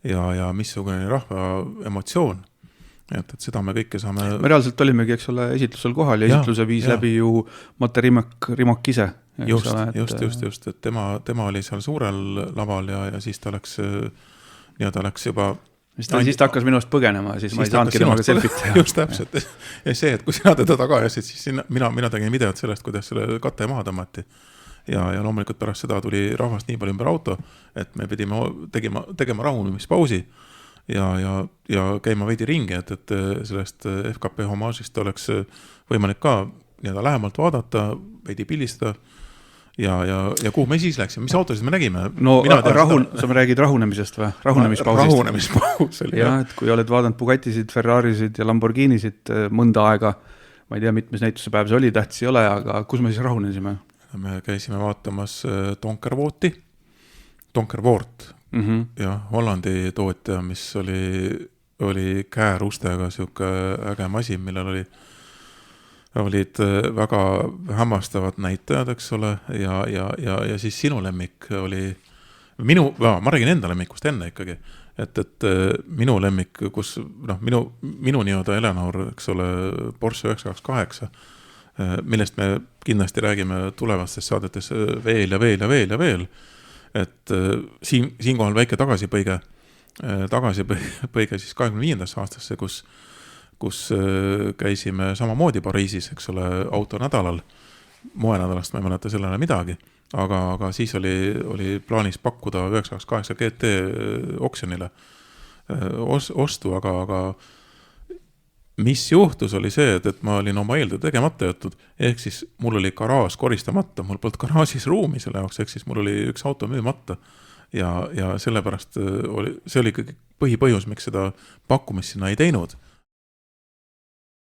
ja missugune oli rahva emotsioon. Et seda me kõike saame... Me reaalselt olimegi, eks ole, esitlusel kohal ja esitluse viis läbi ju Mate Rimak ise. Just, et tema oli seal suurel laval ja siis ta läks juba... Siis ta hakkas minust põgenema, siis ma ei saanudki temaga selfit teha. Just täpselt. Ja see, et kui sina teda taga ajasid, siis mina tegin videot sellest, kuidas selle katte maha tõmmati. Ja loomulikult pärast seda tuli rahvast nii palju ümber auto, et me pidime tegema rahunemishpausi ja käima veidi ringi, et sellest FKP homaažist oleks võimalik ka lähemalt vaadata, veidi pildistada ja kuhu me siis läksime, mis autosid me nägime? No sa räägid rahunemisest või? Rahunemispaus oli. Ja, et kui oled vaadanud Bugatisid, Ferrarisid ja Lamborghinisid mõnda aega, ma ei tea, mitmes näituse päev see oli, tähtis ei ole, aga kus me siis rahunesime? Me käisime vaatamas Donkervoort, ja Hollandi tootja, mis oli käärustega siuke äge masin, millel olid väga hämmastavad näitajad, eks ole, ja siis sinu lemmik oli ma räägin enda lemmikust enne ikkagi, et minu lemmik, kus minu nii-öelda Eleanor, eks ole, Porsche 928, millest me kindlasti räägime tulevastes saadetes veel, et siinkohal väike tagasipõige siis 25. aastasse, kus käisime samamoodi Pariisis, eks ole, autonädalal, moenädalast ma ei mäleta sellele midagi, aga siis oli plaanis pakkuda 928 GT oksjonile ostu, aga mis juhtus oli see, et ma olin oma eeltöö tegemata jätud, ehk siis mul oli garaaž koristamata, mul polnud garaažis ruumi selle jaoks, ehk siis mul oli üks auto müümata ja sellepärast see oli ikkagi põhipõhjus, miks seda pakkumist sinna ei teinud,